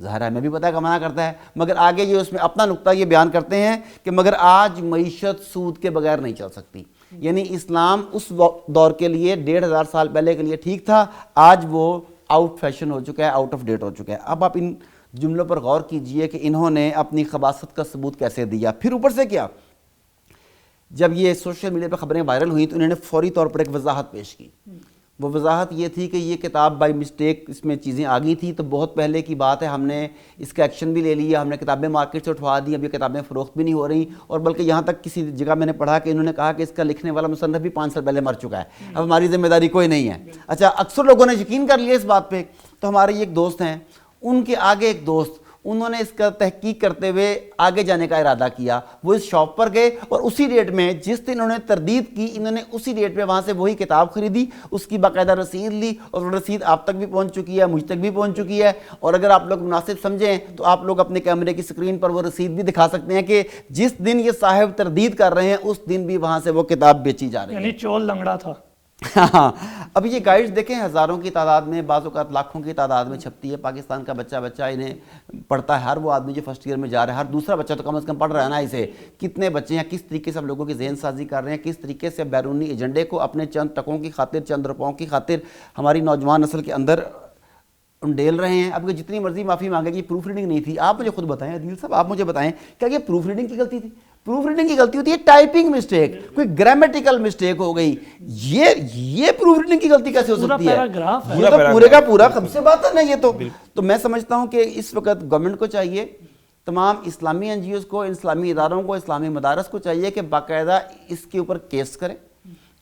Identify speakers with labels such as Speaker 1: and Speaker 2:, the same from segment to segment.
Speaker 1: ظاہر ہے ہمیں بھی پتہ ہے کہ منع کرتا ہے، مگر آگے یہ اس میں اپنا نقطہ یہ بیان کرتے ہیں کہ مگر آج معیشت سود کے بغیر نہیں چل سکتی. یعنی اسلام اس دور کے لیے 1500 سال پہلے کے لیے ٹھیک تھا، آج وہ آؤٹ فیشن ہو چکا ہے، آؤٹ آف ڈیٹ ہو چکا ہے. اب آپ ان جملوں پر غور کیجئے کہ انہوں نے اپنی خباثت کا ثبوت کیسے دیا. پھر اوپر سے کیا، جب یہ سوشل میڈیا پہ خبریں وائرل ہوئیں تو انہوں نے فوری طور پر ایک وضاحت پیش کی. وہ وضاحت یہ تھی کہ یہ کتاب بائی مسٹیک اس میں چیزیں آ گئی تھیں، تو بہت پہلے کی بات ہے، ہم نے اس کا ایکشن بھی لے لیا، ہم نے کتابیں مارکیٹ سے اٹھوا دی، اب یہ کتابیں فروخت بھی نہیں ہو رہی، اور بلکہ یہاں تک کسی جگہ میں نے پڑھا کہ انہوں نے کہا کہ اس کا لکھنے والا مصنف بھی 5 سال پہلے مر چکا ہے، اب ہماری ذمہ داری کوئی نہیں ہے. اچھا، اکثر لوگوں نے یقین کر لیا اس بات پہ. تو ہمارے ایک دوست ہیں، ان کے آگے ایک دوست، انہوں نے اس کا تحقیق کرتے ہوئے آگے جانے کا ارادہ کیا. وہ اس شاپ پر گئے اور اسی ریٹ میں جس دن انہوں نے تردید کی، انہوں نے اسی ریٹ پہ وہاں سے وہی کتاب خریدی، اس کی باقاعدہ رسید لی، اور وہ رسید آپ تک بھی پہنچ چکی ہے، مجھ تک بھی پہنچ چکی ہے. اور اگر آپ لوگ مناسب سمجھیں تو آپ لوگ اپنے کیمرے کی سکرین پر وہ رسید بھی دکھا سکتے ہیں کہ جس دن یہ صاحب تردید کر رہے ہیں اس دن بھی وہاں سے وہ کتاب بیچی جا رہی ہے.
Speaker 2: یعنی چول لنگڑا تھا.
Speaker 1: ہاں، اب یہ گائیڈز دیکھیں ہزاروں کی تعداد میں، بعض اوقات لاکھوں کی تعداد میں چھپتی ہے. پاکستان کا بچہ انہیں پڑھتا ہے. ہر وہ آدمی جو فرسٹ ایئر میں جا رہا ہے، ہر دوسرا بچہ تو کم از کم پڑھ رہا ہے نا اسے. کتنے بچے ہیں، کس طریقے سے ہم لوگوں کی ذہن سازی کر رہے ہیں، کس طریقے سے بیرونی ایجنڈے کو اپنے چند ٹکوں کی خاطر، چند روپوں کی خاطر ہماری نوجوان نسل کے اندر انڈیل رہے ہیں. اب جتنی مرضی معافی مانگے کہ پروف ریڈنگ نہیں تھی. آپ مجھے خود بتائیں عدیل صاحب، آپ مجھے بتائیں کیا یہ پروف ریڈنگ کی غلطی تھی؟ پروف ریڈنگ کی غلطی ہوتی ہے ٹائپنگ مسٹیک، کوئی گرامیٹیکل مسٹیک ہو گئی. یہ پروف ریڈنگ کی غلطی کیسے ہو سکتی ہے؟ یہ تو پورے کا پورا خب سے بات ہے نا. یہ تو میں سمجھتا ہوں کہ اس وقت گورنمنٹ کو چاہیے، تمام اسلامی این جی اوز کو، اسلامی اداروں کو، اسلامی مدارس کو چاہیے کہ باقاعدہ اس کے اوپر کیس کریں،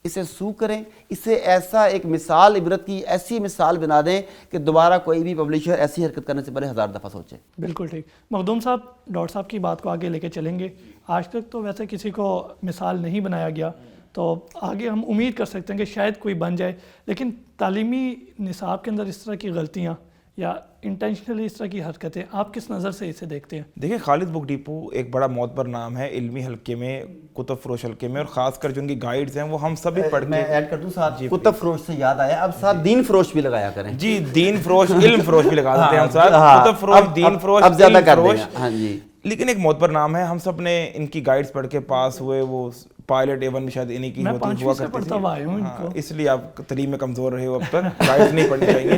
Speaker 1: اسے سو کریں، اسے ایسا ایک مثال عبرت کی ایسی مثال بنا دیں کہ دوبارہ کوئی بھی پبلشر ایسی حرکت کرنے سے پہلے 1000 دفعہ سوچے.
Speaker 2: بالکل ٹھیک. مخدوم صاحب، ڈاکٹر صاحب کی بات کو آگے لے کے چلیں گے. آج تک تو ویسے کسی کو مثال نہیں بنایا گیا، تو آگے ہم امید کر سکتے ہیں کہ شاید کوئی بن جائے. لیکن تعلیمی نصاب کے اندر اس طرح کی غلطیاں یا انٹینشنلی اس طرح کی حرکتیں آپ کس نظر سے اسے دیکھتے ہیں؟
Speaker 3: دیکھیں، خالد بک ڈیپو ایک بڑا معتبر نام ہے علمی حلقے میں، کتب فروش حلقے میں، اور خاص کر جو ان کی گائیڈز ہیں وہ ہم سب بھی پڑھ کے.
Speaker 1: میں ایڈ کر دوں ساتھ، کتب فروش سے یاد آیا، اب ساتھ دین فروش بھی لگایا کریں.
Speaker 3: جی، دین فروش، علم فروش بھی لگا دیتے ہیں ہم ساتھ. کتب فروش، دین فروش،
Speaker 1: اب زیادہ کر دیں.
Speaker 3: ہاں جی. لیکن ایک معتبر نام ہے، ہم سب نے ان کی گائیڈز پڑھ کے پاس ہوئے. وہ پائلٹ A1 بھی شاید انہی کی ہوا کرتی تھی، اس لیے آپ تعلیم میں کمزور رہے ہو اب تک. گائیڈز نہیں پڑھنی چاہیے.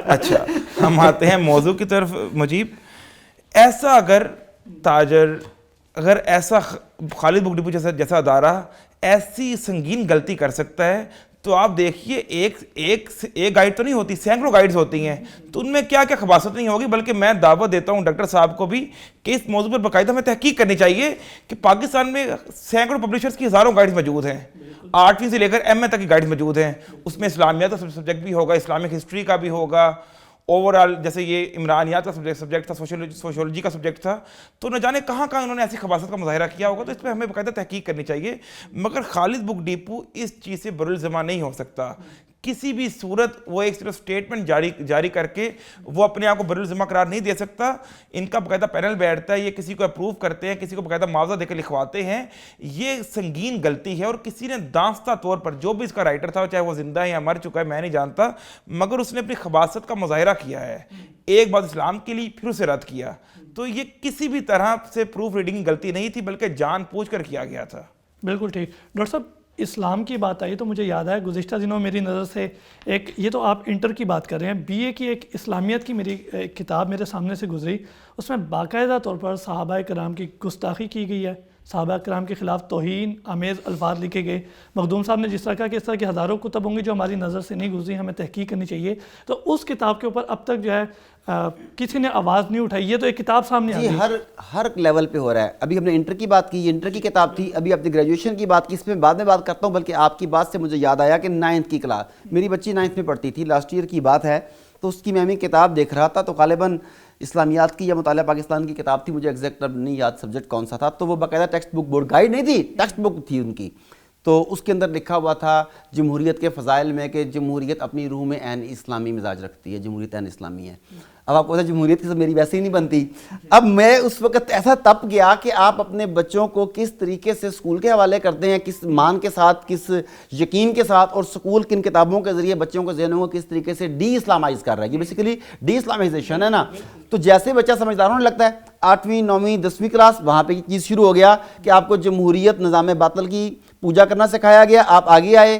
Speaker 3: اچھا، ہم آتے ہیں موضوع کی طرف. مجیب، ایسا اگر تاجر، اگر ایسا خالد بک ڈیپو جیسا ادارہ ایسی سنگین غلطی کر سکتا ہے، تو آپ دیکھیے ایک گائیڈ تو نہیں ہوتی، سینکڑوں گائیڈز ہوتی ہیں، تو ان میں کیا کیا خباثت نہیں ہوگی. بلکہ میں دعوت دیتا ہوں ڈاکٹر صاحب کو بھی کہ اس موضوع پر باقاعدہ ہمیں تحقیق کرنی چاہیے کہ پاکستان میں سینکڑوں پبلشرز کی ہزاروں گائیڈز موجود ہیں، 8ویں سے لے کر ایم اے تک کی گائیڈز موجود ہیں. اس میں اسلامیات کا سبجیکٹ بھی ہوگا، اسلامک ہسٹری کا بھی ہوگا، اوورآل جیسے یہ عمرانیات کا سبجیکٹ تھا، سوشیولوجی کا سبجیکٹ تھا. تو نہ جانے کہاں کہاں انہوں نے ایسی خباثت کا مظاہرہ کیا ہوگا. تو اس پہ ہمیں باقاعدہ تحقیق کرنی چاہیے. مگر خالد بک ڈیپو اس چیز سے برالزماں نہیں ہو سکتا کسی بھی صورت. وہ ایک صرف سٹیٹمنٹ جاری کر کے وہ اپنے آپ کو برالزماں قرار نہیں دے سکتا. ان کا باقاعدہ پینل بیٹھتا ہے، یہ کسی کو اپروو کرتے ہیں، کسی کو باقاعدہ معاوضہ دے کے لکھواتے ہیں. یہ سنگین غلطی ہے، اور کسی نے دانستہ طور پر، جو بھی اس کا رائٹر تھا، چاہے وہ زندہ ہے یا مر چکا ہے میں نہیں جانتا، مگر اس نے اپنی خباثت کا مظاہرہ کیا ہے. ایک بات اسلام کے لیے، پھر اسے رد کیا. تو یہ کسی بھی طرح سے پروف ریڈنگ کی غلطی نہیں تھی، بلکہ جان بوجھ کر کیا گیا تھا.
Speaker 2: بالکل ٹھیک. ڈاکٹر صاحب، اسلام کی بات آئی تو مجھے یاد ہے گزشتہ دنوں میری نظر سے ایک، یہ تو آپ انٹر کی بات کر رہے ہیں، بی اے کی ایک اسلامیت کی میری ایک کتاب میرے سامنے سے گزری. اس میں باقاعدہ طور پر صحابہ کرام کی گستاخی کی گئی ہے، صحابہ کرام کے خلاف توہین آمیز الفاظ لکھے گئے. مخدوم صاحب نے جس طرح کہا کہ اس طرح کی ہزاروں کتب ہوں گی جو ہماری نظر سے نہیں گزری، ہمیں تحقیق کرنی چاہیے. تو اس کتاب کے اوپر اب تک جو ہے کسی نے آواز نہیں اٹھائی. یہ تو ایک کتاب سامنے آ گئی،
Speaker 1: ہر لیول پہ ہو رہا ہے. ابھی ہم نے انٹر کی بات کی، یہ انٹر کی کتاب تھی. ابھی آپ نے گریجویشن کی بات کی، اس میں بعد میں بات کرتا ہوں. بلکہ آپ کی بات سے مجھے یاد آیا کہ 9th کی کلاس، میری بچی 9th میں پڑھتی تھی، لاسٹ ایئر کی بات ہے. تو اس کی میں کتاب دیکھ رہا تھا، تو غالباً اسلامیات کی یا مطالعہ پاکستان کی کتاب تھی، مجھے ایگزیکٹ نہیں یاد سبجیکٹ کون سا تھا. تو وہ باقاعدہ ٹیکسٹ بک، بورڈ گائیڈ نہیں تھی، ٹیکسٹ بک تھی ان کی. تو اس کے اندر لکھا ہوا تھا جمہوریت کے فضائل میں کہ جمہوریت اپنی روح میں عین اسلامی مزاج رکھتی ہے، جمہوریت عین اسلامی ہے. اب آپ کو پتا جمہوریت کی میری ویسے ہی نہیں بنتی. اب میں اس وقت ایسا تپ گیا کہ آپ اپنے بچوں کو کس طریقے سے اسکول کے حوالے کرتے ہیں، کس مان کے ساتھ، کس یقین کے ساتھ، اور اسکول کن کتابوں کے ذریعے بچوں کو ذہنوں کو کس طریقے سے ڈی اسلامائز کر رہا ہے. یہ بیسیکلی ڈی اسلامائزیشن ہے نا. تو جیسے بچہ سمجھدار ہونے لگتا ہے 8ویں 9ویں 10ویں کلاس، وہاں پہ یہ چیز شروع ہو گیا کہ آپ کو جمہوریت نظام باطل کی پوجا کرنا سکھایا گیا. آپ آگے آئے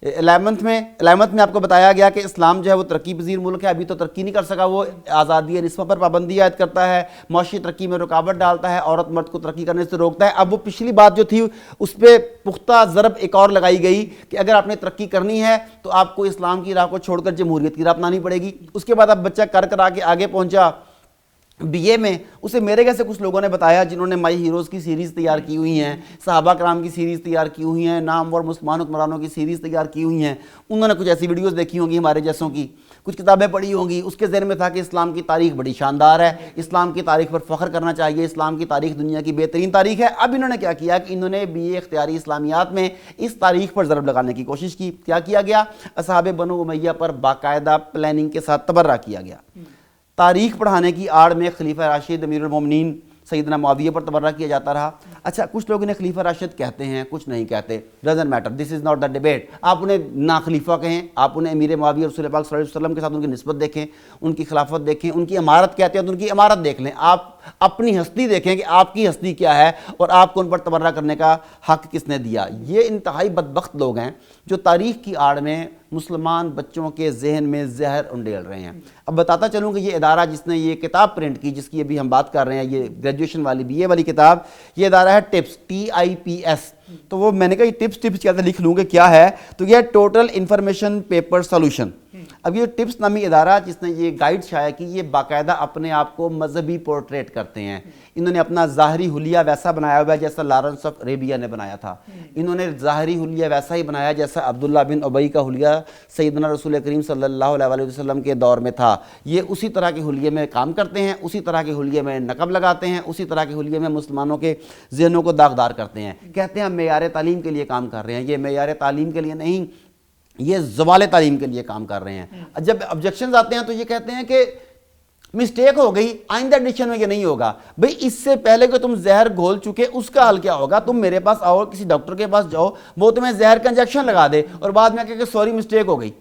Speaker 1: 11th میں آپ کو بتایا گیا کہ اسلام جو ہے وہ ترقی پذیر ملک ہے، ابھی تو ترقی نہیں کر سکا، وہ آزادی نسبت پر پابندی عائد کرتا ہے، معاشی ترقی میں رکاوٹ ڈالتا ہے، عورت مرد کو ترقی کرنے سے روکتا ہے. اب وہ پچھلی بات جو تھی اس پہ پختہ ضرب ایک اور لگائی گئی کہ اگر آپ نے ترقی کرنی ہے تو آپ کو اسلام کی راہ کو چھوڑ کر جمہوریت کی راہ اپنانی پڑے گی. اس کے بعد اب بچہ کر کے آگے پہنچا بی اے میں. اسے میرے جیسے کچھ لوگوں نے بتایا جنہوں نے مائی ہیروز کی سیریز تیار کی ہوئی ہیں، صحابہ کرام کی سیریز تیار کی ہوئی ہیں، نامور مسلمان حکمرانوں کی سیریز تیار کی ہوئی ہیں. انہوں نے کچھ ایسی ویڈیوز دیکھی ہوں گی ہمارے جیسوں کی، کچھ کتابیں پڑھی ہوں گی. اس کے ذہن میں تھا کہ اسلام کی تاریخ بڑی شاندار ہے، اسلام کی تاریخ پر فخر کرنا چاہیے، اسلام کی تاریخ دنیا کی بہترین تاریخ ہے. اب انہوں نے کیا کیا کہ انہوں نے بی اے اختیاری اسلامیات میں اس تاریخ پر ضرب لگانے کی کوشش کی. کیا کیا گیا؟ اصحاب بنو امیہ پر باقاعدہ پلاننگ کے ساتھ تبرہ کیا گیا. تاریخ پڑھانے کی آڑ میں خلیفہ راشد امیر المومنین سیدنا معاویہ پر تبرہ کیا جاتا رہا. اچھا، کچھ لوگ انہیں خلیفہ راشد کہتے ہیں، کچھ نہیں کہتے، doesn't matter, this is not the debate. آپ انہیں نا خلیفہ کہیں، آپ انہیں امیر معاویہ رسول پاک صلی اللہ علیہ وسلم کے ساتھ ان کی نسبت دیکھیں، ان کی خلافت دیکھیں، ان کی امارت کہتے ہیں تو ان کی امارت دیکھ لیں. آپ اپنی ہستی دیکھیں کہ آپ کی ہستی کیا ہے اور آپ کو ان پر تبرہ کرنے کا حق کس نے دیا. یہ انتہائی بدبخت لوگ ہیں جو تاریخ کی آڑ میں مسلمان بچوں کے ذہن میں زہر انڈیل رہے ہیں. اب بتاتا چلوں کہ یہ ادارہ جس نے یہ کتاب پرنٹ کی، جس کی ابھی ہم بات کر رہے ہیں، یہ گریجویشن والی بی اے والی کتاب، یہ ادارہ ہے ٹپس، TIPS. تو وہ میں نے کہا یہ ٹپس کیا لکھ لوں گے کیا ہے، تو یہ ٹوٹل انفارمیشن پیپر سولوشن. اب یہ ٹپس نامی ادارہ جس نے یہ گائیڈ شائع کی، یہ باقاعدہ اپنے آپ کو مذہبی پورٹریٹ کرتے ہیں. انہوں نے اپنا ظاہری حلیہ ویسا بنایا ہوا ہے جیسا لارنس آف عربیہ نے بنایا تھا. انہوں نے ظاہری حلیہ ویسا ہی بنایا جیسا عبداللہ بن ابی کا حلیہ سیدنا رسول کریم صلی اللہ علیہ وسلم کے دور میں تھا. یہ اسی طرح کے حلیے میں کام کرتے ہیں، اسی طرح کے حلیے میں نقب لگاتے ہیں، اسی طرح کے حلیے میں مسلمانوں کے ذہنوں کو داغدار کرتے ہیں. کہتے ہیں ہم معیار تعلیم کے لیے کام کر رہے ہیں. یہ معیار تعلیم کے لیے نہیں، یہ زوال تعلیم کے لیے کام کر رہے ہیں. جب آبجیکشنز آتے ہیں تو یہ کہتے ہیں کہ مسٹیک ہو گئی، آئندہ ایڈیشن میں یہ نہیں ہوگا. بھئی اس سے پہلے کہ تم زہر گھول چکے اس کا حل کیا ہوگا؟ تم میرے پاس آؤ، کسی ڈاکٹر کے پاس جاؤ، وہ تمہیں زہر کا انجیکشن لگا دے اور بعد میں کہ سوری مسٹیک ہو گئی.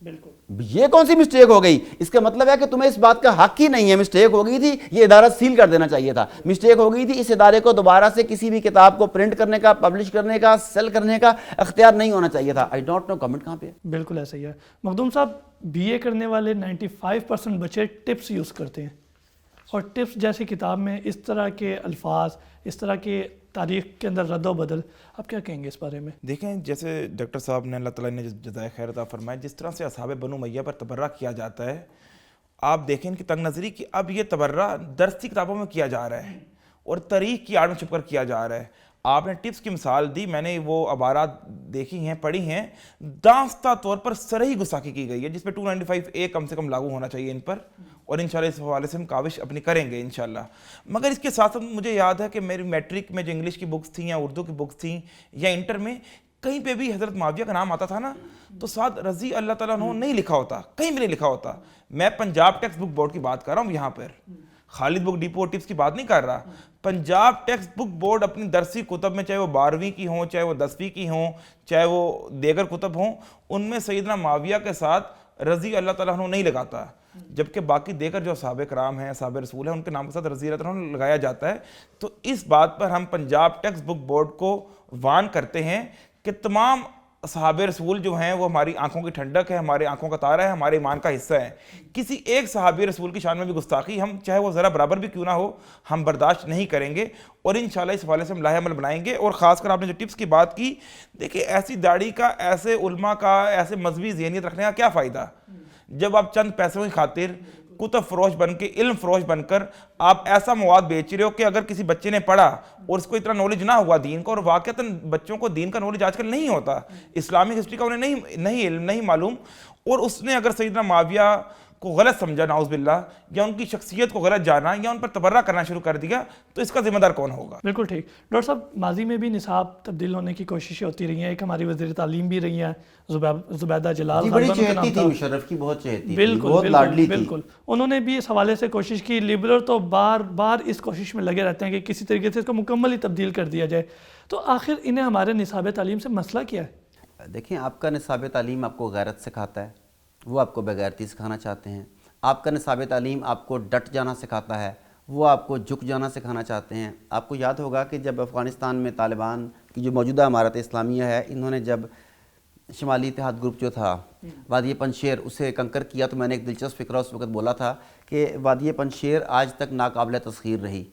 Speaker 2: بالکل،
Speaker 1: یہ کون سی مسٹیک ہو گئی؟ اس کا مطلب ہے کہ تمہیں اس بات کا حق ہی نہیں ہے. مسٹیک ہو گئی تھی، یہ ادارہ سیل کر دینا چاہیے تھا. مسٹیک ہو گئی تھی، اس ادارے کو دوبارہ سے کسی بھی کتاب کو پرنٹ کرنے کا، پبلش کرنے کا، سیل کرنے کا اختیار نہیں ہونا چاہیے تھا. آئی ڈونٹ نو گورنمنٹ کہاں پہ.
Speaker 2: بالکل ایسا ہی ہے. مخدوم صاحب، بی اے کرنے والے 95% بچے ٹپس یوز کرتے ہیں، اور ٹپس جیسی کتاب میں اس طرح کے الفاظ، اس طرح کے تاریخ کے اندر رد و بدل، آپ کیا کہیں گے اس بارے میں؟
Speaker 3: دیکھیں، جیسے ڈاکٹر صاحب نے، اللہ تعالیٰ نے جزائے خیر عطا فرمائے، جس طرح سے اصحاب بنو امیہ پر تبرہ کیا جاتا ہے، آپ دیکھیں ان کی تنگ نظری کہ اب یہ تبرہ درسی کتابوں میں کیا جا رہا ہے اور تاریخ کی آڑ میں چھپ کر کیا جا رہا ہے. آپ نے ٹپس کی مثال دی، میں نے وہ عبارات دیکھی ہیں، پڑھی ہیں. دانستہ طور پر سرہی گستاخی کی گئی ہے جس پہ 295A کم سے کم لاگو ہونا چاہیے ان پر، اور انشاءاللہ اس حوالے سے ہم کاوش اپنی کریں گے انشاءاللہ. مگر اس کے ساتھ ساتھ مجھے یاد ہے کہ میری میٹرک میں جو انگلش کی بکس تھیں یا اردو کی بکس تھیں یا انٹر میں، کہیں پہ بھی حضرت معاویہ کا نام آتا تھا نا تو ساتھ رضی اللہ تعالیٰ عنہ نہیں لکھا ہوتا، کہیں بھی نہیں لکھا ہوتا. میں پنجاب ٹیکسٹ بک بورڈ کی بات کر رہا ہوں یہاں پر، خالد بک ڈیپو ٹپس کی بات نہیں کر رہا. پنجاب ٹیکسٹ بک بورڈ اپنی درسی کتب میں، چاہے وہ 12ویں کی ہوں، چاہے وہ 10ویں کی ہوں، چاہے وہ دیگر کتب ہوں، ان میں سیدنا معاویہ کے ساتھ رضی اللہ تعالیٰ عنہ نہیں لگاتا، جبکہ باقی دیگر جو صحابہ کرام ہیں، صحابہ رسول ہیں، ان کے نام کے ساتھ رضی اللہ تعالیٰ عنہ لگایا جاتا ہے. تو اس بات پر ہم پنجاب ٹیکسٹ بک بورڈ کو وان کرتے ہیں کہ تمام صحابہ رسول جو ہیں وہ ہماری آنکھوں کی ٹھنڈک ہے، ہماری آنکھوں کا تارہ ہے، ہمارے ایمان کا حصہ ہے. کسی ایک صحابی رسول کی شان میں بھی گستاخی، ہم چاہے وہ ذرا برابر بھی کیوں نہ ہو، ہم برداشت نہیں کریں گے، اور انشاءاللہ اس حوالے سے ہم لاہ عمل بنائیں گے. اور خاص کر آپ نے جو ٹپس کی بات کی، دیکھیں ایسی داڑھی کا، ایسے علماء کا، ایسے مذہبی ذہنیت رکھنے کا کیا فائدہ جب آپ چند پیسوں کی خاطر کتب فروش بن کے، علم فروش بن کر آپ ایسا مواد بیچ رہے ہو کہ اگر کسی بچے نے پڑھا اور اس کو اتنا نالج نہ ہوا دین کا، اور واقعتاً بچوں کو دین کا نالج آج کل نہیں ہوتا، اسلامی ہسٹری کا انہیں نہیں علم، نہیں معلوم، اور اس نے اگر سیدنا معاویہ کو غلط سمجھا نعوذ باللہ, یا ان کی شخصیت کو غلط جانا, یا ان پر تبرہ کرنا شروع کر دیا, تو اس کا ذمہ دار کون ہوگا؟
Speaker 2: بالکل ٹھیک. ڈاکٹر صاحب, ماضی میں بھی نصاب تبدیل ہونے کی کوششیں ہوتی رہی ہیں. ایک ہماری وزیر تعلیم بھی رہی ہیں زبیدہ جلال,
Speaker 1: بڑی چہتی تھی, مشرف کی بہت چہتی تھی,
Speaker 2: بالکل
Speaker 1: بہت لاڈلی تھی.
Speaker 2: بالکل, انہوں نے بھی اس حوالے سے کوشش کی. لیبرل تو بار بار اس کوشش میں لگے رہتے ہیں کہ کسی طریقے سے اس کو مکمل ہی تبدیل کر دیا جائے. تو آخر انہیں ہمارے نصاب تعلیم سے مسئلہ کیا ہے؟
Speaker 1: دیکھیں, آپ کا نصاب تعلیم آپ کو غیرت سکھاتا ہے, وہ آپ کو بغیرتی سکھانا چاہتے ہیں. آپ کا نصاب تعلیم آپ کو ڈٹ جانا سکھاتا ہے, وہ آپ کو جھک جانا سکھانا چاہتے ہیں. آپ کو یاد ہوگا کہ جب افغانستان میں طالبان کی جو موجودہ امارت اسلامیہ ہے, انہوں نے جب شمالی اتحاد گروپ جو تھا وادی پنجشیر اسے کنکر کیا, تو میں نے ایک دلچسپ فکرہ اس وقت بولا تھا کہ وادی پنجشیر آج تک ناقابل تسخیر رہی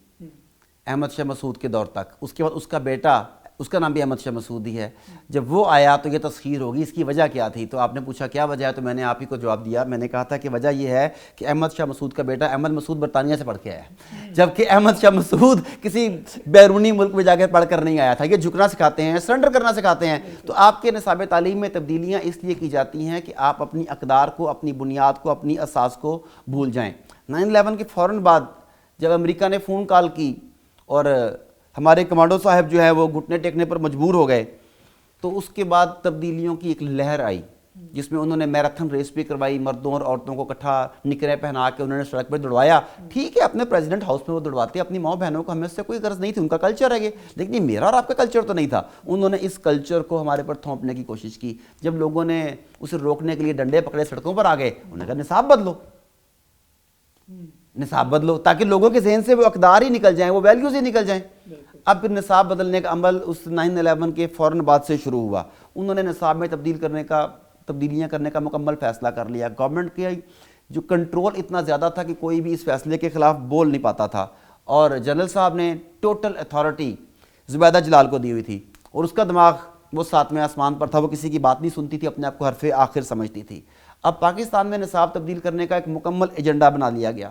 Speaker 1: احمد شاہ مسعود کے دور تک. اس کے بعد اس کا بیٹا, اس کا نام بھی احمد شاہ مسعود ہی ہے, جب وہ آیا تو یہ تسخیر ہوگی. اس کی وجہ کیا تھی؟ تو آپ نے پوچھا کیا وجہ ہے, تو میں نے آپ ہی کو جواب دیا. میں نے کہا تھا کہ وجہ یہ ہے کہ احمد شاہ مسعود کا بیٹا احمد مسعود برطانیہ سے پڑھ کے آیا, جبکہ احمد شاہ مسعود کسی بیرونی ملک میں جا کے پڑھ کر نہیں آیا تھا. یہ جھکنا سکھاتے ہیں, سرنڈر کرنا سکھاتے ہیں. تو آپ کے نصاب تعلیم میں تبدیلیاں اس لیے کی جاتی ہیں کہ آپ اپنی اقدار کو, اپنی بنیاد کو, اپنی اساس کو بھول جائیں. 9/11 کے فوراً بعد جب امریکہ نے فون کال کی اور ہمارے کمانڈو صاحب جو ہے وہ گھٹنے ٹیکنے پر مجبور ہو گئے, تو اس کے بعد تبدیلیوں کی ایک لہر آئی, جس میں انہوں نے میراتھن ریس بھی کروائی, مردوں اور عورتوں کو اکٹھا نکریں پہنا کے انہوں نے سڑک پہ دوڑوایا. ٹھیک ہے, اپنے پریزیڈنٹ ہاؤس میں وہ دوڑواتے, اپنی ماں بہنوں کو ہمیں اس سے کوئی غرض نہیں تھی, ان کا کلچر ہے یہ, لیکن یہ میرا اور آپ کا کلچر تو نہیں تھا. انہوں نے اس کلچر کو ہمارے پر تھوپنے کی کوشش کی. جب لوگوں نے اسے روکنے کے لیے ڈنڈے پکڑے, سڑکوں پر آ گئے, انہوں نے کہا نصاب بدلو, نصاب بدلو, تاکہ لوگوں کے ذہن سے وہ اقدار ہی نکل جائیں, وہ ویلیوز ہی نکل جائیں. اب پھر نصاب بدلنے کا عمل اس 9/11 کے فوراً بعد سے شروع ہوا. انہوں نے نصاب میں تبدیلیاں کرنے کا مکمل فیصلہ کر لیا. گورنمنٹ کے جو کنٹرول اتنا زیادہ تھا کہ کوئی بھی اس فیصلے کے خلاف بول نہیں پاتا تھا, اور جنرل صاحب نے ٹوٹل اتھارٹی زبیدہ جلال کو دی ہوئی تھی, اور اس کا دماغ وہ 7ویں آسمان پر تھا, وہ کسی کی بات نہیں سنتی تھی, اپنے آپ کو حرف آخر سمجھتی تھی. اب پاکستان میں نصاب تبدیل کرنے کا ایک مکمل ایجنڈا بنا لیا گیا,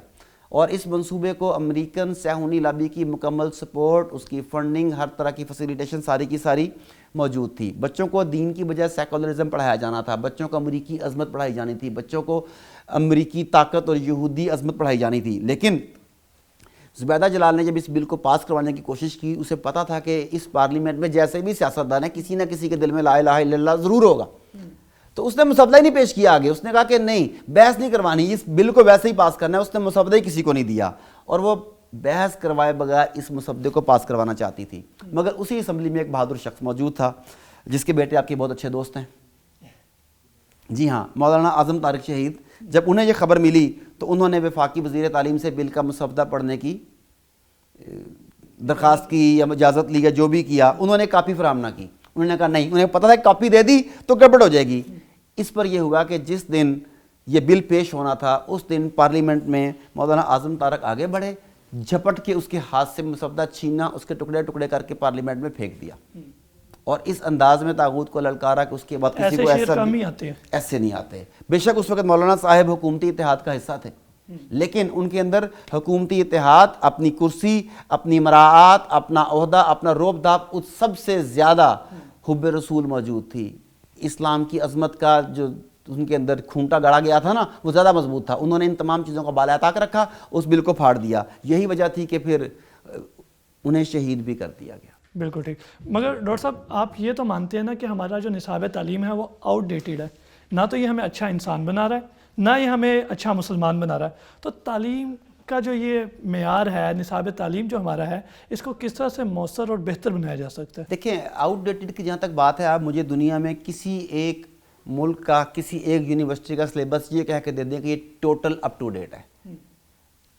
Speaker 1: اور اس منصوبے کو امریکن صہیونی لابی کی مکمل سپورٹ, اس کی فنڈنگ, ہر طرح کی فیسیلیٹیشن ساری کی ساری موجود تھی. بچوں کو دین کی بجائے سیکولرزم پڑھایا جانا تھا, بچوں کو امریکی عظمت پڑھائی جانی تھی, بچوں کو امریکی طاقت اور یہودی عظمت پڑھائی جانی تھی. لیکن زبیدہ جلال نے جب اس بل کو پاس کروانے کی کوشش کی, اسے پتا تھا کہ اس پارلیمنٹ میں جیسے بھی سیاستدان ہیں, کسی نہ کسی کے دل میں لا الہ الا اللہ ضرور ہوگا, تو اس نے مسودہ ہی نہیں پیش کیا آگے. اس نے کہا کہ نہیں, بحث نہیں کروانی, اس بل کو ویسے ہی پاس کرنا ہے. اس نے مسودہ ہی کسی کو نہیں دیا, اور وہ بحث کروائے بغیر اس مسودے کو پاس کروانا چاہتی تھی. مگر اسی اسمبلی میں ایک بہادر شخص موجود تھا, جس کے بیٹے آپ کے بہت اچھے دوست ہیں, جی ہاں, مولانا اعظم طارق شہید. جب انہیں یہ خبر ملی تو انہوں نے وفاقی وزیر تعلیم سے بل کا مسودہ پڑھنے کی درخواست کی یا اجازت لی, یا جو بھی کیا, انہوں نے کاپی فراہم نہ کی. انہوں نے کہا نہیں, انہیں پتا تھا کہ کاپی دے دی تو گڑبڑ ہو جائے گی. اس پر یہ ہوا کہ جس دن یہ بل پیش ہونا تھا, اس دن پارلیمنٹ میں مولانا اعظم طارق آگے بڑھے, جھپٹ کے اس کے ہاتھ سے مسودہ چھینا, اس کے ٹکڑے ٹکڑے کر کے پارلیمنٹ میں پھینک دیا, اور اس انداز میں طاغوت کو للکارا کہ اس کے بعد کسی کو ایسے نہیں آتے. بے شک اس وقت مولانا صاحب حکومتی اتحاد کا حصہ تھے, لیکن ان کے اندر حکومتی اتحاد, اپنی کرسی, اپنی مراعات, اپنا عہدہ, اپنا روب داب, اس سب سے زیادہ حب رسول موجود تھی. اسلام کی عظمت کا جو ان کے اندر کھونٹا گڑا گیا تھا نا, وہ زیادہ مضبوط تھا. انہوں نے ان تمام چیزوں کا بالائے طاق رکھا, اس بل کو پھاڑ دیا. یہی وجہ تھی کہ پھر انہیں شہید بھی کر دیا گیا.
Speaker 2: بالکل ٹھیک. مگر ڈاکٹر صاحب, آپ یہ تو مانتے ہیں نا کہ ہمارا جو نصاب تعلیم ہے وہ آؤٹ ڈیٹڈ ہے, نہ تو یہ ہمیں اچھا انسان بنا رہا ہے, نہ یہ ہمیں اچھا مسلمان بنا رہا ہے. تو تعلیم کا جو یہ معیار ہے, نصاب تعلیم جو ہمارا ہے, اس کو کس طرح سے مؤثر اور بہتر بنایا جا سکتا ہے؟
Speaker 1: دیکھیں, آؤٹ ڈیٹڈ کی جہاں تک بات ہے, آپ مجھے دنیا میں کسی ایک ملک کا, کسی ایک یونیورسٹی کا سلیبس یہ کہہ کے دے دیں کہ یہ ٹوٹل اپ ٹو ڈیٹ ہے.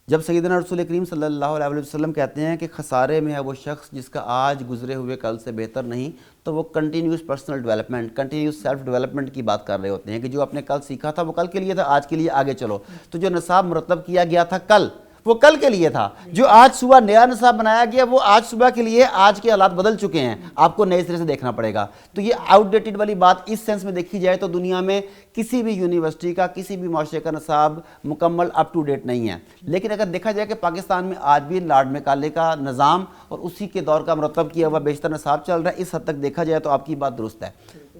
Speaker 1: جب سیدنا رسول کریم صلی اللہ علیہ وسلم کہتے ہیں کہ خسارے میں ہے وہ شخص جس کا آج گزرے ہوئے کل سے بہتر نہیں, تو وہ continuous personal development, continuous self development کی بات کر رہے ہوتے ہیں کہ جو آپ نے کل سیکھا تھا وہ کل کے لیے تھا, آج کے لیے آگے چلو. تو جو نصاب مرتب کیا گیا تھا کل, وہ کل کے لیے تھا. جو آج صبح نیا نصاب بنایا گیا, وہ آج صبح کے لیے, آج کے حالات بدل چکے ہیں, آپ کو نئے سرے سے دیکھنا پڑے گا. تو یہ آؤٹ ڈیٹڈ والی بات اس سینس میں دیکھی جائے تو دنیا میں کسی بھی یونیورسٹی کا, کسی بھی معاشرے کا نصاب مکمل اپ ٹو ڈیٹ نہیں ہے. لیکن اگر دیکھا جائے کہ پاکستان میں آج بھی لارڈ میکالے کا نظام اور اسی کے دور کا مرتب کیا ہوا بیشتر نصاب چل رہا ہے, اس حد تک دیکھا جائے تو آپ کی بات درست ہے.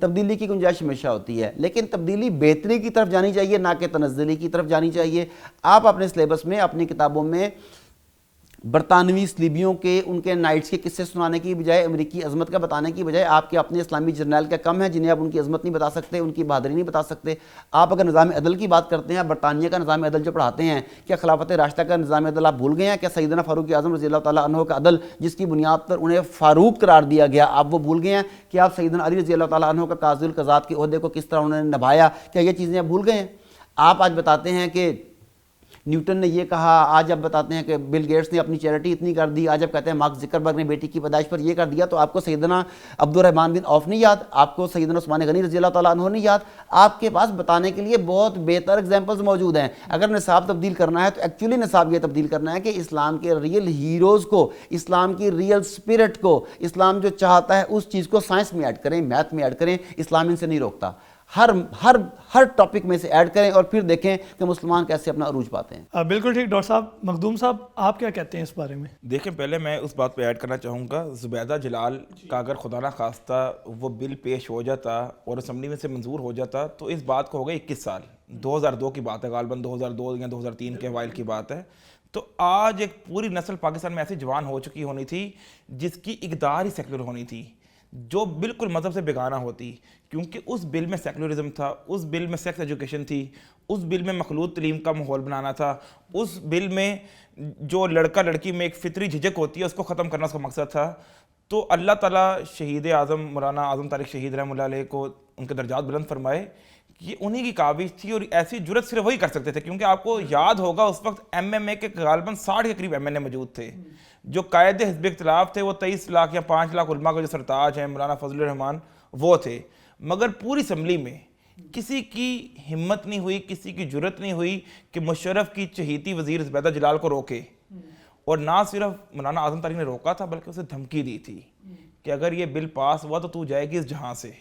Speaker 1: تبدیلی کی گنجائش ہمیشہ ہوتی ہے، لیکن تبدیلی بہتری کی طرف جانی چاہیے، نہ کہ تنزلی کی طرف جانی چاہیے۔ آپ اپنے سلیبس میں، اپنی کتابوں میں برطانوی صلیبیوں کے، ان کے نائٹس کے قصے سنانے کی بجائے، امریکی عظمت کا بتانے کی بجائے آپ کے اپنے اسلامی جرنیل کا کم ہے جنہیں آپ ان کی عظمت نہیں بتا سکتے، ان کی بہادری نہیں بتا سکتے۔ آپ اگر نظام عدل کی بات کرتے ہیں، برطانیہ کا نظام عدل جو پڑھاتے ہیں، کیا خلافت راشدہ کا نظام عدل آپ بھول گئے ہیں؟ کیا سیدنا فاروق اعظم رضی اللہ تعالیٰ عنہ کا عدل جس کی بنیاد پر انہیں فاروق قرار دیا گیا، آپ وہ بھول گئے ہیں؟ کیا آپ سیدنا علی رضی اللہ تعالیٰ عنہ کا قاضی القضات کے عہدے کو کس طرح انہوں نے نبھایا، کیا یہ چیزیں آپ بھول گئے ہیں؟ آپ آج بتاتے ہیں کہ نیوٹن نے یہ کہا، آج آپ بتاتے ہیں کہ بل گیٹس نے اپنی چیریٹی اتنی کر دی، آج آپ کہتے ہیں مارک زکربرگ نے بیٹی کی پیدائش پر یہ کر دیا، تو آپ کو سیدنا عبد الرحمن بن عوف نہیں یاد؟ آپ کو سیدنا عثمان غنی رضی اللہ تعالیٰ عنہ نہیں یاد؟ آپ کے پاس بتانے کے لیے بہت بہتر ایگزامپلز موجود ہیں۔ اگر نصاب تبدیل کرنا ہے تو ایکچولی نصاب یہ تبدیل کرنا ہے کہ اسلام کے ریئل ہیروز کو، اسلام کی ریئل سپرٹ کو، اسلام جو چاہتا ہے اس چیز کو سائنس میں ایڈ کریں، میتھ میں ایڈ کریں۔ اسلام ان سے نہیں روکتا، ہر ٹاپک میں سے ایڈ کریں اور پھر دیکھیں کہ مسلمان کیسے اپنا عروج پاتے ہیں۔
Speaker 2: بالکل ٹھیک ڈاکٹر صاحب۔ مخدوم صاحب آپ کیا کہتے ہیں اس بارے میں؟
Speaker 3: دیکھیں، پہلے میں اس بات پہ ایڈ کرنا چاہوں گا، زبیدہ جلال کا اگر خدا نہ خواستہ وہ بل پیش ہو جاتا اور اسمبلی میں سے منظور ہو جاتا تو اس بات کو ہو گئے 21 سال، 2002 کی بات ہے، غالباً 2002 یا 2003 کے اوائل کی بات ہے۔ تو آج ایک پوری نسل پاکستان میں ایسی جوان ہو چکی ہونی تھی جس کی اقدار ہی سیکولر ہونی تھی، جو بالکل مذہب سے بیگانہ ہوتی، کیونکہ اس بل میں سیکولرزم تھا، اس بل میں سیکس ایجوکیشن تھی، اس بل میں مخلوط تعلیم کا ماحول بنانا تھا، اس بل میں جو لڑکا لڑکی میں ایک فطری جھجک ہوتی ہے اس کو ختم کرنا اس کا مقصد تھا۔ تو اللہ تعالیٰ شہید اعظم مولانا اعظم طارق شہید رحمۃ اللہ علیہ کو ان کے درجات بلند فرمائے، یہ انہی کی کاوش تھی، اور ایسی جرت صرف وہی کر سکتے تھے، کیونکہ آپ کو یاد ہوگا اس وقت ایم ایم اے کے غالباً 60 کے قریب ایم این اے موجود تھے، جو قائد حزب اختلاف تھے وہ 23 لاکھ یا 5 لاکھ علماء کا جو سرتاج ہیں مولانا فضل الرحمان وہ تھے، مگر پوری اسمبلی میں کسی کی ہمت نہیں ہوئی، کسی کی جرت نہیں ہوئی کہ مشرف کی چہیتی وزیر زبیدہ جلال کو روکے، اور نہ صرف مولانا اعظم طارق نے روکا تھا بلکہ اسے دھمکی دی تھی کہ اگر یہ بل پاس ہوا تو جائے گی اس جہاں سے۔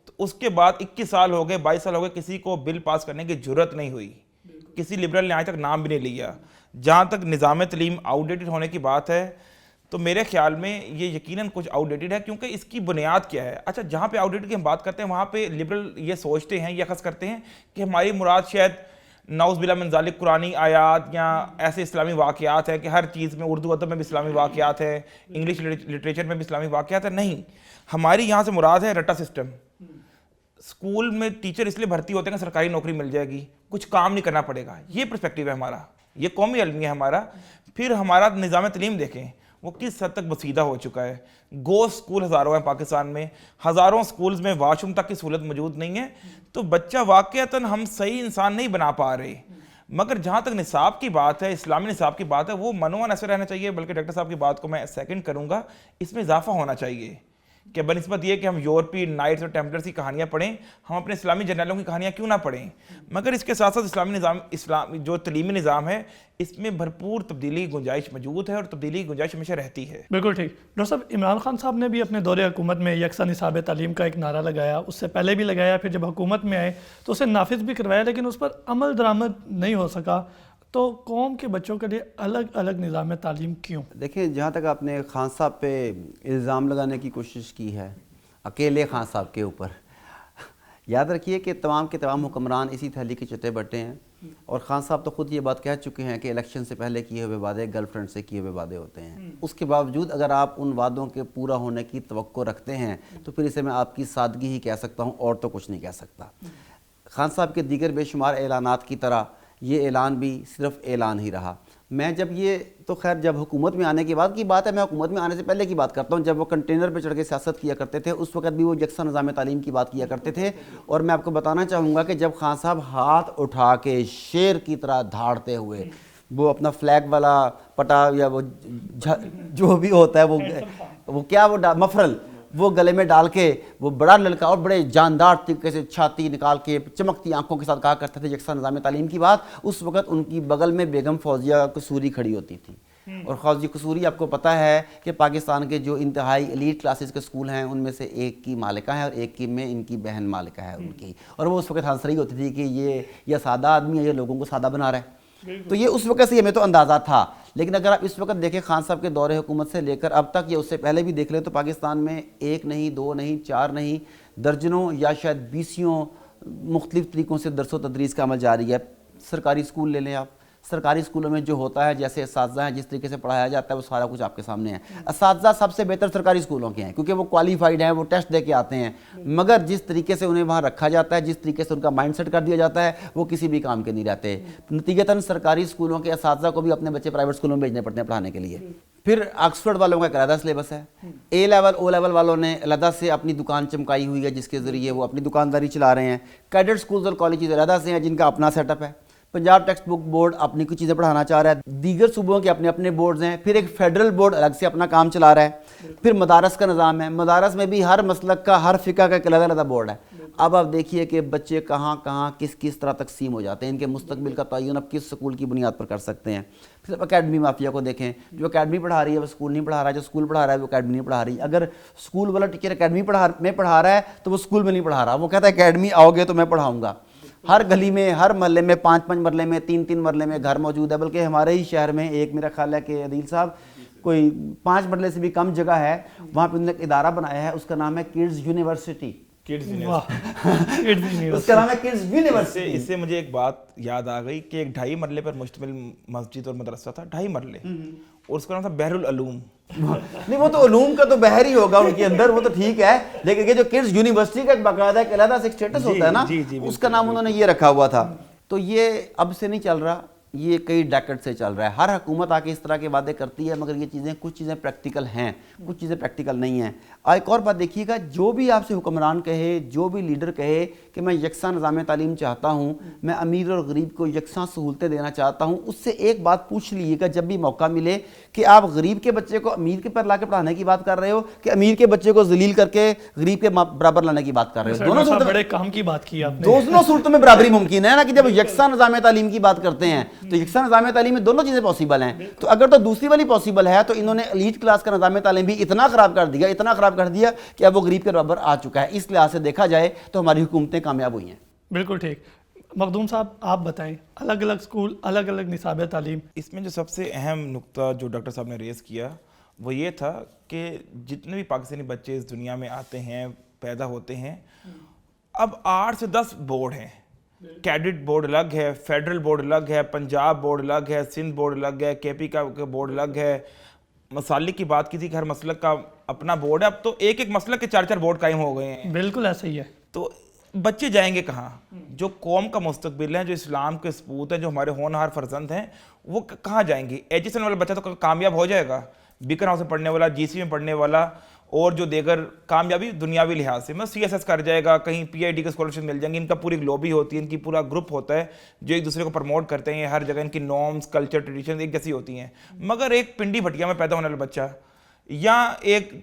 Speaker 3: تو اس کے بعد 21 سال ہو گئے، 22 سال ہو گئے، کسی کو بل پاس کرنے کی جرت نہیں ہوئی، کسی لبرل نے آج تک نام بھی نہیں لیا۔ جہاں تک نظام تعلیم آؤٹ ڈیٹڈ ہونے کی بات ہے تو میرے خیال میں یہ یقیناً کچھ آؤٹ ڈیٹڈ ہے، کیونکہ اس کی بنیاد کیا ہے؟ اچھا، جہاں پہ آؤٹ ڈیٹڈ کی ہم بات کرتے ہیں وہاں پہ لبرل یہ سوچتے ہیں، یہ اخذ کرتے ہیں کہ ہماری مراد شاید نعوذ باللہ من ذالک قرآنی آیات یا ایسے اسلامی واقعات ہیں کہ ہر چیز میں، اردو ادب میں بھی اسلامی واقعات ہیں، انگلش لٹریچر میں بھی اسلامی واقعات ہیں۔ نہیں، ہماری یہاں سے مراد ہے رٹا سسٹم۔ اسکول میں ٹیچر اس لیے بھرتی ہوتے ہیں کہ سرکاری نوکری مل جائے گی، کچھ کام نہیں کرنا پڑے گا، یہ پرسپیکٹیو ہے ہمارا، یہ قومی المیہ ہے ہمارا۔ پھر ہمارا نظام تعلیم دیکھیں وہ کس حد تک بسیدہ ہو چکا ہے، گوسٹ اسکول ہزاروں ہیں پاکستان میں، ہزاروں اسکولز میں واش روم تک کی سہولت موجود نہیں ہے، تو بچہ واقعتاً ہم صحیح انسان نہیں بنا پا رہے۔ مگر جہاں تک نصاب کی بات ہے، اسلامی نصاب کی بات ہے، وہ منوان ایسے رہنا چاہیے، بلکہ ڈاکٹر صاحب کی بات کو میں سیکنڈ کروں گا، اس میں اضافہ ہونا چاہیے کہ بنسبت یہ کہ ہم یورپی نائٹس اور ٹیمپلرز کی کہانیاں پڑھیں، ہم اپنے اسلامی جرنیلوں کی کہانیاں کیوں نہ پڑھیں؟ مگر اس کے ساتھ ساتھ اسلامی جو تعلیمی نظام ہے اس میں بھرپور تبدیلی گنجائش موجود ہے، اور تبدیلی کی گنجائش ہمیشہ رہتی ہے۔
Speaker 2: بالکل ٹھیک ڈاکٹر صاحب۔ عمران خان صاحب نے بھی اپنے دور حکومت میں یکساں نصاب تعلیم کا ایک نعرہ لگایا، اس سے پہلے بھی لگایا، پھر جب حکومت میں آئے تو اسے نافذ بھی کروایا، لیکن اس پر عمل درآمد نہیں ہو سکا۔ تو قوم کے بچوں کے لیے الگ الگ نظام تعلیم کیوں؟
Speaker 1: دیکھیں، جہاں تک آپ نے خان صاحب پہ الزام لگانے کی کوشش کی ہے، اکیلے خان صاحب کے اوپر، یاد رکھیے کہ تمام کے تمام حکمران اسی تھیلی کے چٹے بٹے ہیں، اور خان صاحب تو خود یہ بات کہہ چکے ہیں کہ الیکشن سے پہلے کیے ہوئے وعدے گرل فرینڈ سے کیے ہوئے وعدے ہوتے ہیں۔ اس کے باوجود اگر آپ ان وعدوں کے پورا ہونے کی توقع رکھتے ہیں تو پھر اسے میں آپ کی سادگی ہی کہہ سکتا ہوں، اور تو کچھ نہیں کہہ سکتا۔ خان صاحب کے دیگر بے شمار اعلانات کی طرح یہ اعلان بھی صرف اعلان ہی رہا۔ میں جب یہ تو خیر جب حکومت میں آنے کے بعد کی بات ہے، میں حکومت میں آنے سے پہلے کی بات کرتا ہوں، جب وہ کنٹینر پہ چڑھ کے سیاست کیا کرتے تھے اس وقت بھی وہ یکساں نظام تعلیم کی بات کیا کرتے تھے۔ اور میں آپ کو بتانا چاہوں گا کہ جب خان صاحب ہاتھ اٹھا کے شیر کی طرح دھاڑتے ہوئے وہ اپنا فلیگ والا پٹا یا وہ جو بھی ہوتا ہے وہ کیا وہ مفرل وہ گلے میں ڈال کے وہ بڑا لڑکا اور بڑے جاندار طریقے سے چھاتی نکال کے چمکتی آنکھوں کے ساتھ کہا کرتے تھے یکساں نظام تعلیم کی بات، اس وقت ان کی بغل میں بیگم فوزیہ قصوری کھڑی ہوتی تھی۔ اور فوزیہ قصوری آپ کو پتہ ہے کہ پاکستان کے جو انتہائی ایلیٹ کلاسز کے اسکول ہیں ان میں سے ایک کی مالکہ ہے، اور ایک کی میں ان کی بہن مالکہ ہے ان کی، اور وہ اس وقت ہنس رہی ہوتی تھی کہ یہ سادہ آدمی ہے، یہ لوگوں کو سادہ بنا رہا ہے۔ تو یہ اس وقت سے ہمیں تو اندازہ تھا. لیکن اگر آپ اس وقت دیکھیں خان صاحب کے دور حکومت سے لے کر اب تک یا اس سے پہلے بھی دیکھ لیں تو پاکستان میں 1 نہیں 2 نہیں 4 نہیں درجنوں یا شاید 20 مختلف طریقوں سے درس و تدریس کا عمل جاری ہے. سرکاری اسکول لے لیں آپ, سرکاری اسکولوں میں جو ہوتا ہے جیسے اساتذہ ہیں جس طریقے سے پڑھایا جاتا ہے وہ سارا کچھ آپ کے سامنے ہے. اساتذہ سب سے بہتر سرکاری اسکولوں کے ہیں کیونکہ وہ کوالیفائڈ ہیں, وہ ٹیسٹ دے کے آتے ہیں, مگر جس طریقے سے انہیں وہاں رکھا جاتا ہے, جس طریقے سے ان کا مائنڈ سیٹ کر دیا جاتا ہے وہ کسی بھی کام کے نہیں رہتے. نتیجتاً سرکاری اسکولوں کے اساتذہ کو بھی اپنے بچے پرائیویٹ اسکولوں میں بھیجنے پڑتے ہیں پڑھانے کے لیے. پھر آکسفورڈ والوں کا ایک علیحدہ سلیبس ہے, اے لیول او لیول والوں نے علیحدہ سے اپنی دکان چمکائی ہوئی ہے جس کے ذریعے وہ اپنی دکانداری چلا رہے ہیں. کیڈٹ اسکولز اور کالجز علیحدہ سے ہیں جن کا اپنا سیٹ اپ ہے. پنجاب ٹیکسٹ بک بورڈ اپنی کچھ چیزیں پڑھانا چاہ رہا ہے, دیگر صوبوں کے اپنے اپنے بورڈز ہیں. پھر ایک فیڈرل بورڈ الگ سے اپنا کام چلا رہا ہے. پھر مدارس کا نظام ہے, مدارس میں بھی ہر مسلک کا ہر فقہ کا ایک علیحدہ علیحدہ بورڈ ہے. اب آپ دیکھیے کہ بچے کہاں کہاں کس طرح تقسیم ہو جاتے ہیں, ان کے مستقبل کا تعین اب کس سکول کی بنیاد پر کر سکتے ہیں. پھر اکیڈمی مافیا کو دیکھیں, جو اکیڈمی پڑھا رہی ہے وہ سکول نہیں پڑھا رہا ہے, جو سکول پڑھا رہا ہے وہ اکیڈمی نہیں پڑھا رہی. اگر سکول والا ٹیچر اکیڈمی میں پڑھا رہا ہے تو وہ سکول میں نہیں پڑھا رہا, وہ کہتا ہے اکیڈمی آؤ گے تو میں پڑھاؤں گا. ہر گلی میں, ہر محلے میں 5 مرلے میں 3 مرلے میں گھر موجود ہے. بلکہ ہمارے ہی شہر میں ایک میرا خیال ہے کہ عدیل صاحب کوئی 5 مرلے سے بھی کم جگہ ہے, وہاں پہ انہوں نے ایک ادارہ بنایا ہے, اس کا نام ہے کڈز یونیورسٹی. اس کا نام ہے کڈز یونیورسٹی.
Speaker 3: اس سے مجھے ایک بات یاد آ گئی کہ ایک 2.5 مرلے پر مشتمل مسجد اور مدرسہ تھا, 2.5 مرلے, اور اس کا نام تھا بحر العلوم.
Speaker 1: نہیں وہ تو علوم کا تو بحر ہی ہوگا ان کے اندر, وہ تو ٹھیک ہے, لیکن یہ جو کڈز یونیورسٹی کا ایک باقاعدہ ایک علیحدہ سے اسٹیٹس ہوتا ہے نا, اس کا نام انہوں نے یہ رکھا ہوا تھا. تو یہ اب سے نہیں چل رہا, یہ کئی ڈیکڈ سے چل رہا ہے. ہر حکومت آ کے اس طرح کے وعدے کرتی ہے مگر یہ چیزیں کچھ چیزیں پریکٹیکل ہیں, کچھ چیزیں پریکٹیکل نہیں ہیں. ایک اور بات دیکھیے گا, جو بھی آپ سے حکمران کہے, جو بھی لیڈر کہے کہ میں یکساں نظام تعلیم چاہتا ہوں, میں امیر اور غریب کو یکساں سہولتیں دینا چاہتا ہوں, اس سے ایک بات پوچھ لیجیے گا جب بھی موقع ملے کہ آپ غریب کے بچے کو امیر کے پر لا کے پڑھانے کی بات کر رہے ہو کہ امیر کے بچے کو ذلیل کر کے غریب کے برابر لانے کی بات کر رہے ہو. دونوں
Speaker 2: بڑے کام کی بات کی آپ نے.
Speaker 1: دونوں صورتوں میں برابری ممکن ہے نا, کہ جب یکساں نظام تعلیم کی بات کرتے ہیں تو یکساں نظام تعلیم میں دونوں چیزیں پاسبل ہیں. تو اگر تو دوسری والی پاسبل ہے تو انہوں نے ایلیٹ کلاس کا نظام تعلیم بھی اتنا خراب کر دیا کہ اب وہ غریب کے برابر آ چکا ہے. اس لحاظ سے دیکھا جائے تو ہماری حکومتیں کامیاب ہوئی ہیں.
Speaker 2: بالکل ٹھیک. مخدوم صاحب آپ بتائیں, الگ الگ اسکول, الگ الگ نصاب تعلیم,
Speaker 3: اس میں جو سب سے اہم نقطہ جو ڈاکٹر صاحب نے ریز کیا وہ یہ تھا کہ جتنے بھی پاکستانی بچے اس دنیا میں آتے ہیں, پیدا ہوتے ہیں, اب 8 سے 10 بورڈ ہیں. کیڈٹ بورڈ الگ ہے, فیڈرل بورڈ الگ ہے, پنجاب بورڈ الگ ہے, سندھ بورڈ الگ ہے, کے پی کا بورڈ الگ ہے. مسالک کی بات کی تھی کہ ہر مسلک کا اپنا بورڈ ہے, اب تو ایک مسلک کے 4 بورڈ قائم ہو گئے ہیں.
Speaker 2: بالکل ایسا ہی ہے.
Speaker 3: تو بچے جائیں گے کہاں؟ جو قوم کا مستقبل ہے, جو اسلام کے سپوت ہیں, جو ہمارے ہونہار فرزند ہیں, وہ کہاں جائیں گے؟ ایچ ایس این والا بچہ تو کامیاب ہو جائے گا, بیکن ہاؤس میں پڑھنے والا, جی سی میں پڑھنے والا, اور جو دیگر کامیابی دنیاوی لحاظ سے میں سی ایس ایس کر جائے گا, کہیں پی آئی ڈی کے اسکالرشپ مل جائیں گے. ان کا پوری لوبی ہوتی ہے, ان کی پورا گروپ ہوتا ہے جو ایک دوسرے کو پروموٹ کرتے ہیں. ہر جگہ ان کی نارمز, کلچر, ٹریڈیشن ایک جیسی ہوتی ہیں. مگر ایک پنڈی بھٹیا میں پیدا ہونے والا بچہ یا ایک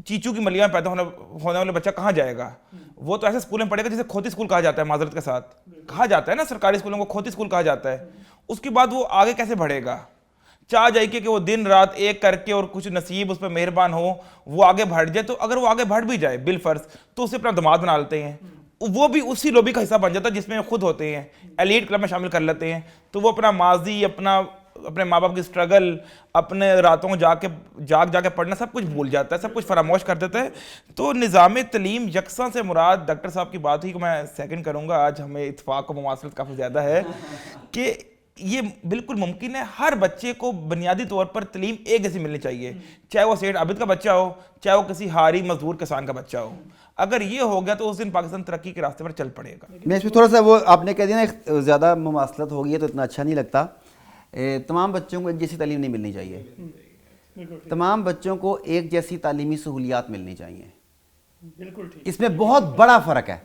Speaker 3: چیچو کی ملیا میں پیدا ہونے والا بچہ کہاں جائے گا؟ وہ تو ایسے اسکول میں پڑھے گا جسے کھوتی اسکول کہا جاتا ہے, معذرت کے ساتھ کہا جاتا ہے نا, سرکاری اسکولوں کو کھوتی اسکول کہا جاتا ہے. اس کے بعد وہ آگے کیسے بڑھے گا؟ چاہ جائے کہ وہ دن رات ایک کر کے اور کچھ نصیب اس پہ مہربان ہو وہ آگے بڑھ جائے. تو اگر وہ آگے بڑھ بھی جائے بالفرض تو اسے اپنا دماد بنا لیتے ہیں, وہ بھی اسی لوبی کا حصہ بن جاتا ہے جس میں خود ہوتے ہیں, ایلیٹ کلب میں شامل کر لیتے ہیں. تو وہ اپنا ماضی, اپنے ماں باپ کی سٹرگل, اپنے راتوں جاگ کے پڑھنا سب کچھ بھول جاتا ہے, سب کچھ فراموش کر دیتا ہے. تو نظام تعلیم یکساں سے مراد ڈاکٹر صاحب کی بات ہی کو میں سیکنڈ کروں گا. آج ہمیں اتفاق و مماثلت کافی زیادہ ہے کہ یہ بالکل ممکن ہے. ہر بچے کو بنیادی طور پر تعلیم ایک جیسی ملنی چاہیے, چاہے وہ سیٹ عابد کا بچہ ہو, چاہے وہ کسی ہاری مزدور کسان کا بچہ ہو. اگر یہ ہو گیا تو اس دن پاکستان ترقی کے راستے پر چل پڑے گا.
Speaker 1: میں اس میں تھوڑا سا وہ آپ نے کہہ دیا نا زیادہ مماثلت ہو گئی ہے تو اتنا اچھا نہیں لگتا. تمام بچوں کو ایک جیسی تعلیم نہیں ملنی چاہیے, تمام بچوں کو ایک جیسی تعلیمی سہولیات ملنی چاہیے. اس میں بہت بڑا فرق ہے.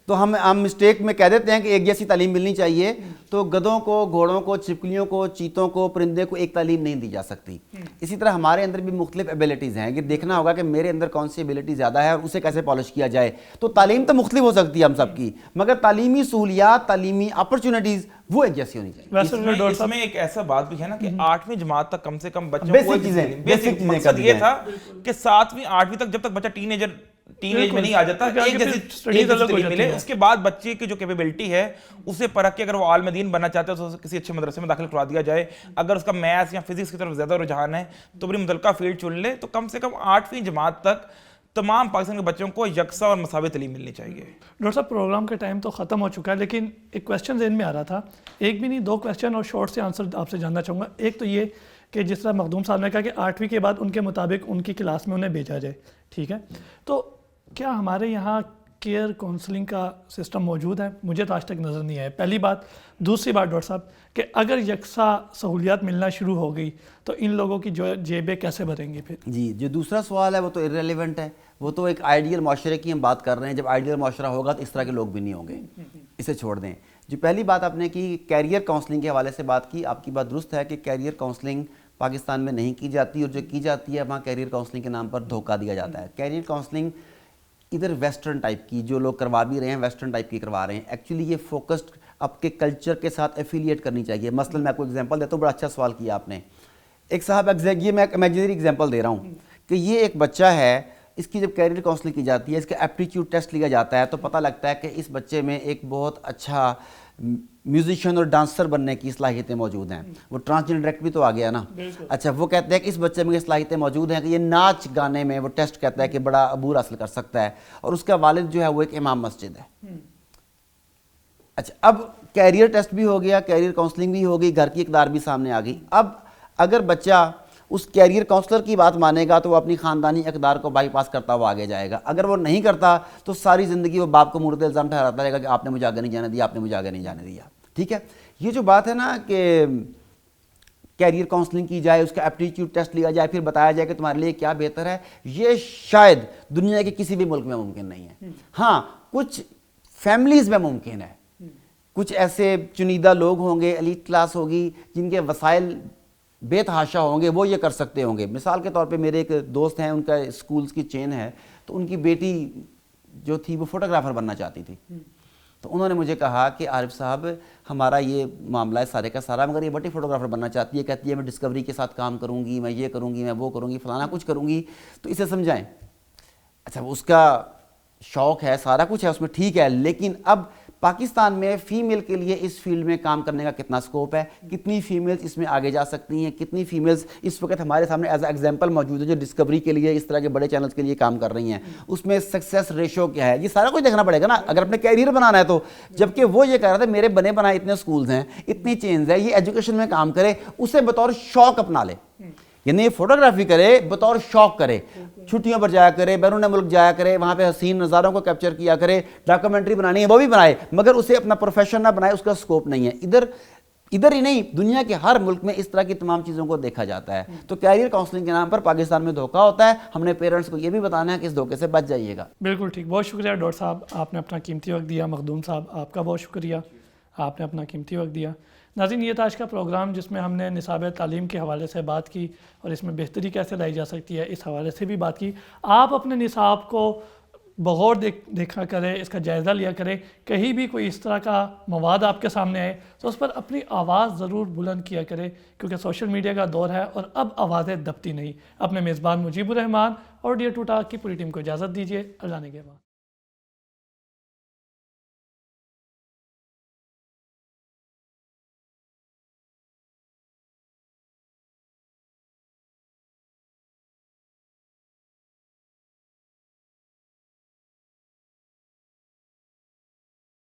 Speaker 1: تو ہم مسٹیک میں کہہ دیتے ہیں کہ ایک جیسی تعلیم ملنی چاہیے, تو گدھوں کو, گھوڑوں کو, چھپکلیوں کو, چیتوں کو, پرندے کو ایک تعلیم نہیں دی جا سکتی. اسی طرح ہمارے اندر بھی مختلف ایبیلٹیز ہیں, یہ دیکھنا ہوگا کہ میرے اندر کون سی ایبیلٹی زیادہ ہے اور اسے کیسے پالش کیا جائے. تو تعلیم تو مختلف ہو سکتی ہے ہم سب کی, مگر تعلیمی سہولیات, تعلیمی اپرچونٹیز وہ ایک جیسی ہونی چاہیے.
Speaker 3: اس میں ایک ایسا بات بھی ہے نا کہ 8ویں جماعت تک کم سے کم بچوں
Speaker 1: بیسک چیزیں
Speaker 3: یہ تھا کہ 7ویں 8ویں تک جب تک بچہ ٹین ایجر ٹین ایج میں نہیں آ جاتا, ایک جیسی تعلیم ملے, اس کے بعد بچے کی جو کیپیبلٹی ہے اسے پرکھ کے اگر وہ عالم دین بننا چاہتے ہیں تو کسی اچھے مدرسے میں داخل کروا دیا جائے. اگر اس کا میتھس یا فزکس کی طرف زیادہ رجحان ہے تو اپنی متعلقہ فیلڈ چن لے, تو کم سے کم 8ویں جماعت تک تمام پاکستان کے بچوں کو یکساں اور مساوی تعلیم ملنی چاہیے.
Speaker 2: ڈاکٹر صاحب پروگرام کا ٹائم تو ختم ہو چکا ہے, لیکن ایک کویشچن ذہن میں آ رہا تھا, ایک بھی نہیں 2 کویشچن اور شارٹ سے آنسر آپ سے جاننا چاہوں گا. ایک تو یہ کہ جس طرح مخدوم صاحب نے کہا کہ 8ویں کے بعد ان کے مطابق ان کی کلاس میں انہیں بھیجا جائے, ٹھیک ہے, تو کیا ہمارے یہاں کیئر کاؤنسلنگ کا سسٹم موجود ہے؟ مجھے تو آج تک نظر نہیں آیا, پہلی بات. دوسری بات ڈاکٹر صاحب کہ اگر یکساں سہولیات ملنا شروع ہو گئی تو ان لوگوں کی جو جیبیں کیسے بھریں گے پھر؟
Speaker 1: جی, جو دوسرا سوال ہے وہ تو ارریلیونٹ ہے, وہ تو ایک آئیڈیل معاشرے کی ہم بات کر رہے ہیں. جب آئیڈیل معاشرہ ہوگا تو اس طرح کے لوگ بھی نہیں ہوں گے, اسے چھوڑ دیں. جو پہلی بات آپ نے کی کیریئر کاؤنسلنگ کے حوالے سے بات کی, آپ کی بات درست ہے کہ کیریئر کاؤنسلنگ پاکستان میں نہیں کی جاتی, اور جو کی جاتی ہے وہاں کیریئر کاؤنسلنگ کے نام پر دھوکہ دیا جاتا ہے. کیریئر کاؤنسلنگ ادھر ویسٹرن ٹائپ کی جو لوگ کروا بھی رہے ہیں ویسٹرن ٹائپ کی کروا رہے ہیں. ایکچولی یہ فوکسڈ آپ کے کلچر کے ساتھ ایفیلیٹ کرنی چاہیے. مثلا میں آپ کو ایگزامپل دیتا ہوں, بڑا اچھا سوال کیا آپ نے. ایک صاحب یہ میں امیجنری ایگزامپل دے رہا ہوں کہ یہ ایک بچہ ہے, اس کی جب کیریئر کاؤنسلنگ کی جاتی ہے, اس کا ایپٹیٹیوڈ ٹیسٹ لیا جاتا ہے, تو پتہ لگتا ہے کہ اس بچے میں ایک بہت اچھا میوزیشین اور ڈانسر بننے کی صلاحیتیں موجود ہیں. وہ ٹرانسجنڈر ڈائریکٹ بھی تو آ گیا نا. اچھا, وہ کہتے ہیں کہ اس بچے میں یہ صلاحیتیں موجود ہیں کہ یہ ناچ گانے میں وہ ٹیسٹ کہتا ہے کہ بڑا عبور حاصل کر سکتا ہے, اور اس کا والد جو ہے وہ ایک امام مسجد ہے. اچھا, اب کیریئر ٹیسٹ بھی ہو گیا, کیریئر کاؤنسلنگ بھی ہو گئی, گھر کی اقدار بھی سامنے آ گئی. اب اگر بچہ اس کیریئر کاؤنسلر کی بات مانے گا تو وہ اپنی خاندانی اقدار کو بائی پاس کرتا ہوا آگے جائے گا. اگر وہ نہیں کرتا تو ساری زندگی وہ باپ کو مورد الزام ٹھہراتا رہے گا کہ آپ نے مجھے آگے نہیں جانے دیا, آپ نے مجھے آگے نہیں جانے دیا. ٹھیک ہے, یہ جو بات ہے نا کہ کیریئر کاؤنسلنگ کی جائے, اس کا ایپٹیٹیوڈ ٹیسٹ لیا جائے, پھر بتایا جائے کہ تمہارے لیے کیا بہتر ہے, یہ شاید دنیا کے کسی بھی ملک میں ممکن نہیں ہے. ہاں, کچھ فیملیز میں ممکن ہے, کچھ ایسے چنیدہ لوگ ہوں گے, ایلیٹ کلاس ہوگی, جن کے وسائل بے تحاشا ہوں گے, وہ یہ کر سکتے ہوں گے. مثال کے طور پہ میرے ایک دوست ہیں, ان کا اسکولز کی چین ہے, تو ان کی بیٹی جو تھی وہ فوٹوگرافر بننا چاہتی تھی. تو انہوں نے مجھے کہا کہ عارف صاحب ہمارا یہ معاملہ ہے سارے کا سارا, مگر یہ بٹی فوٹوگرافر بننا چاہتی ہے, کہتی ہے میں ڈسکوری کے ساتھ کام کروں گی, میں یہ کروں گی, میں وہ کروں گی, فلانا کچھ کروں گی, تو اسے سمجھائیں. اچھا, اس کا شوق ہے, سارا کچھ ہے اس میں, ٹھیک ہے, لیکن اب پاکستان میں فیمیل کے لیے اس فیلڈ میں کام کرنے کا کتنا سکوپ ہے, کتنی فیمیلز اس میں آگے جا سکتی ہیں, کتنی فیمیلز اس وقت ہمارے سامنے ایز اے ایگزامپل موجود ہے جو ڈسکوری کے لیے اس طرح کے بڑے چینلز کے لیے کام کر رہی ہیں, اس میں سکسیس ریشو کیا ہے, یہ سارا کچھ دیکھنا پڑے گا نا اگر اپنے کیریئر بنانا ہے تو. جبکہ وہ یہ کہہ رہا تھا میرے بنے بنائے اتنے سکولز ہیں, اتنی چینز ہے, یہ ایجوکیشن میں کام کرے, اسے بطور شوق اپنا لے, یعنی فوٹوگرافی کرے بطور شوق کرے, چھٹیوں پر جایا کرے, بیرون ملک جایا کرے, وہاں پہ حسین نظاروں کو کیپچر کیا کرے, ڈاکومنٹری بنانی ہے وہ بھی بنائے, مگر اسے اپنا پروفیشن نہ بنائے, اس کا سکوپ نہیں ہے. ادھر ہی نہیں, دنیا کے ہر ملک میں اس طرح کی تمام چیزوں کو دیکھا جاتا ہے. تو کیریئر کاؤنسلنگ کے نام پر پاکستان میں دھوکہ ہوتا ہے. ہم نے پیرنٹس کو یہ بھی بتانا ہے کہ اس دھوکے سے بچ جائیے گا.
Speaker 2: بالکل ٹھیک, بہت شکریہ ڈاکٹر صاحب, آپ نے اپنا قیمتی وقت دیا. مخدوم صاحب آپ کا بہت شکریہ, آپ نے اپنا قیمتی وقت دیا. ناظرین, یہ تھا آج کا پروگرام جس میں ہم نے نصاب تعلیم کے حوالے سے بات کی اور اس میں بہتری کیسے لائی جا سکتی ہے اس حوالے سے بھی بات کی. آپ اپنے نصاب کو بغور دیکھا کریں, اس کا جائزہ لیا کریں. کہیں بھی کوئی اس طرح کا مواد آپ کے سامنے آئے تو اس پر اپنی آواز ضرور بلند کیا کریں, کیونکہ سوشل میڈیا کا دور ہے اور اب آوازیں دبتی نہیں. اپنے میزبان مجیب الرحمان اور ڈیئر ٹو ٹاک کی پوری ٹیم کو اجازت دیجیے. اللہ نگہبان.